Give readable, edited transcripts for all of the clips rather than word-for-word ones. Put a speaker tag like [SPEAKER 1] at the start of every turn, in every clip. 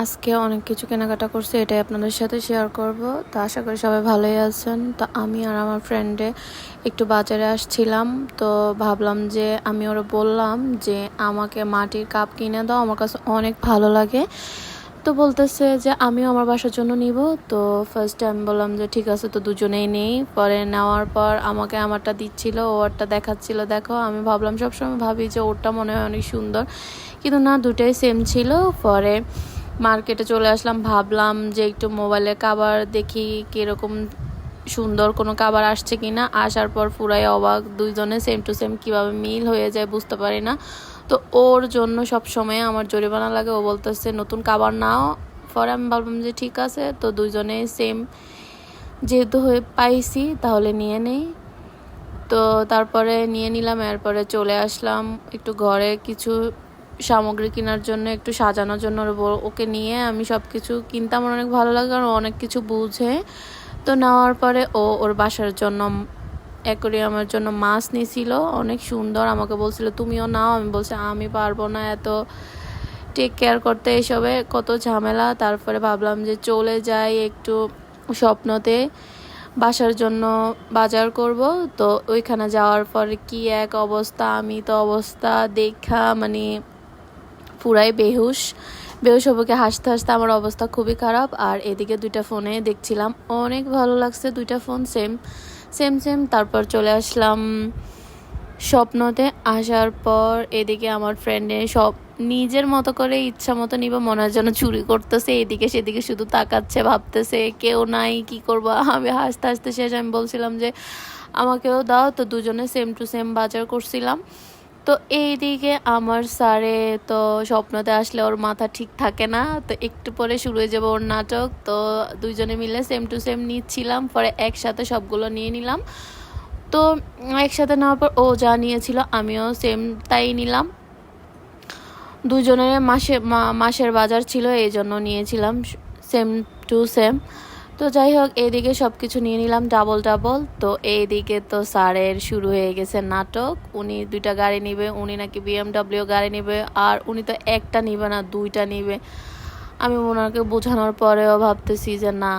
[SPEAKER 1] আজকে অনেক কিছু কেনাকাটা করছি, এটাই আপনাদের সাথে শেয়ার করব। তো আশা করি সবাই ভালোই আছেন। তো আমি আর আমার ফ্রেন্ডে একটু বাজারে আসছিলাম। তো ভাবলাম যে আমি ওরা বললাম যে আমাকে মাটির কাপ কিনে দাও, আমার কাছে অনেক ভালো লাগে। তো বলতেছে যে আমিও আমার বাসার জন্য নিব। তো ফার্স্টে আমি বললাম যে ঠিক আছে, তো দুজনেই নেই। পরে নেওয়ার পর আমাকে আমারটা দিচ্ছিল, ওরটা দেখাচ্ছিল। দেখো, আমি ভাবলাম, সবসময় ভাবি যে ওরটা মনে হয় অনেক সুন্দর, কিন্তু না, দুটাই সেম ছিল। পরে মার্কেটে চলে আসলাম, ভাবলাম যে একটু মোবাইলে কাভার দেখি কীরকম সুন্দর কোনো কাভার আসছে কিনা। আসার পর পুরাই অবাক, দুইজনে সেম টু সেম কীভাবে মিল হয়ে যায় বুঝতে পারি না। তো ওর জন্য সব সময় আমার জরিমানা লাগে, ও বলতেছে নতুন কাভার নাও। পরে আমি ভাবলাম যে ঠিক আছে, তো দুইজনে সেম যেহেতু হয়ে পাইছি তাহলে নিয়ে নেই। তো তারপরে নিয়ে নিলাম। এরপরে চলে আসলাম একটু ঘরে কিছু সামগ্রী কেনার জন্য, একটু সাজানোর জন্য। ওকে নিয়ে আমি সব কিছু কিনতে আমার অনেক ভালো লাগে, কারণ অনেক কিছু বুঝে। তো নেওয়ার পরে ওর বাসার জন্য অ্যাকোয়ারিয়ামের জন্য মাছ নিয়েছিল, অনেক সুন্দর। আমাকে বলছিল তুমিও নাও, আমি বলছি আমি পারবো না, এত টেক কেয়ার করতে এসবে কত ঝামেলা। তারপরে ভাবলাম যে চলে যাই একটু স্বপ্নতে বাসার জন্য বাজার করব। তো ওইখানে যাওয়ার পরে কি এক অবস্থা, আমি তো অবস্থা দেখা মানে পুরাই বেহুশ হবকে হাসতে হাসতে আমার অবস্থা খুবই খারাপ। আর এদিকে দুইটা ফোনে দেখছিলাম, অনেক ভালো লাগছে দুইটা ফোন সেম সেম সেম। তারপর চলে আসলাম স্বপ্নতে। আসার পর এদিকে আমার ফ্রেন্ডে সব নিজের মতো করে ইচ্ছা মতো নিব, মনে হয় যেন চুরি করতেছে, এদিকে সেদিকে শুধু তাকাচ্ছে, ভাবতেছে কেউ নাই, কি করবো। আমি হাসতে হাসতে শেষ। আমি বলছিলাম যে আমাকেও দাও। তো দুজনে সেম টু সেম বাজার করছিলাম। তো এইদিকে আমার স্যারে তো স্বপ্নতে আসলে ওর মাথা ঠিক থাকে না, তো একটু পরে শুরু হয়ে যাবে ওর নাটক। তো দুইজনে মিলে সেম টু সেম নিচ্ছিলাম, পরে একসাথে সবগুলো নিয়ে নিলাম। তো একসাথে নেওয়ার পর ও যা নিয়েছিল আমিও সেম তাই নিলাম। দুজনের মাসের বাজার ছিল, এই জন্য নিয়েছিলাম সেম টু সেম। তো যাই হোক, এইদিকে সব কিছু নিয়ে নিলাম ডাবল ডাবল। তো এইদিকে তো স্যারের শুরু হয়ে গেছে নাটক। উনি দুইটা গাড়ি নিবে, উনি নাকি BMW গাড়ি নিবে, আর উনি তো একটা নিবে না, দুইটা নিবে। আমি ওনাকে বোঝানোর পরেও ভাবতেছি যে না,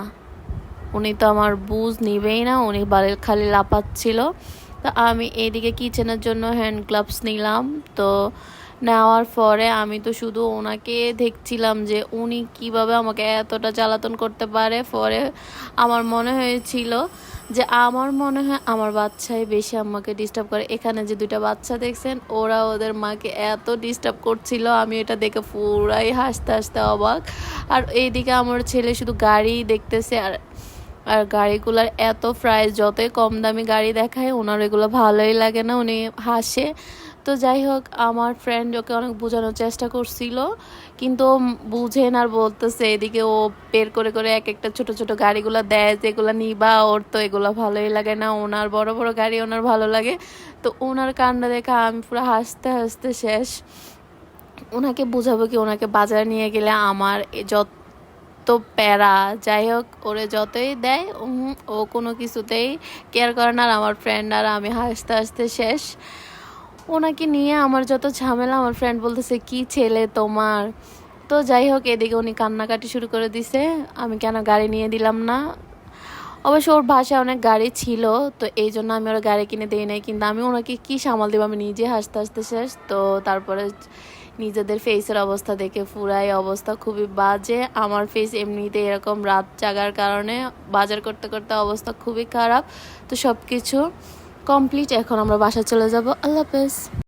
[SPEAKER 1] উনি তো আমার বুঝ নিবেই না, উনি খালি লাপাচ্ছিল। তো আমি এইদিকে কিচেনের জন্য হ্যান্ড গ্লাভস নিলাম। তো নেওয়ার পরে আমি তো শুধু ওনাকে দেখছিলাম যে উনি কিভাবে আমাকে এতটা জ্বালাতন করতে পারে। পরে আমার মনে হয়েছিল যে আমার মনে হয় আমার বাচ্চাই বেশি আমাকে ডিস্টার্ব করে। এখানে যে দুইটা বাচ্চা দেখছেন, ওরা ওদের মাকে এত ডিস্টার্ব করছিল, আমি এটা দেখে পুরাই হাসতে হাসতে অবাক। আর এইদিকে আমার ছেলে শুধু গাড়ি দেখতেছে, আর আর গাড়িগুলোর এত প্রাইস, যতই কম দামি গাড়ি দেখায় ওনার এগুলো ভালোই লাগে না, উনি হাসে। তো যাই হোক, আমার ফ্রেন্ড ওকে অনেক বোঝানোর চেষ্টা করছিল, কিন্তু ও বুঝেন আর বলতেছে। এদিকে ও বের করে করে এক একটা ছোট ছোট গাড়িগুলো দেয়, যেগুলো নিবা, ওর তো এগুলো ভালোই লাগে না, ওনার বড় বড় গাড়ি ওনার ভালো লাগে। তো ওনার কান্না দেখা আমি পুরো হাসতে হাসতে শেষ। ওনাকে বোঝাবো কি, ওনাকে বাজারে নিয়ে গেলে আমার যত প্যারা। যাই হোক, ওরে যতই দেয় ও কোনো কিছুতেই কেয়ার করে না। আর আমার ফ্রেন্ড আর আমি হাসতে হাসতে শেষ। ওনাকে নিয়ে আমার যত ঝামেলা, আমার ফ্রেন্ড বলতেছে কি ছেলে তোমার। তো যাই হোক, এদিকে উনি কান্নাকাটি শুরু করে দিছে, আমি কেন গাড়ি নিয়ে দিলাম না। অবশ্য ওর বাসায় অনেক গাড়ি ছিল, তো এই জন্য আমি ওর গাড়ি কিনে দিই নাই, কিন্তু আমি ওনাকে কি সামাল দেবো, আমি নিজে হাসতে হাসতে শেষ। তো তারপরে নিজেদের ফেসের অবস্থা দেখে পুরাই অবস্থা খুবই বাজে। আমার ফেস এমনিতে এরকম রাত জাগার কারণে বাজার করতে করতে অবস্থা খুবই খারাপ। তো সব কিছু কমপ্লিট, এখন আমরা বাসা চলে যাব। আল্লাহ হাফেজ।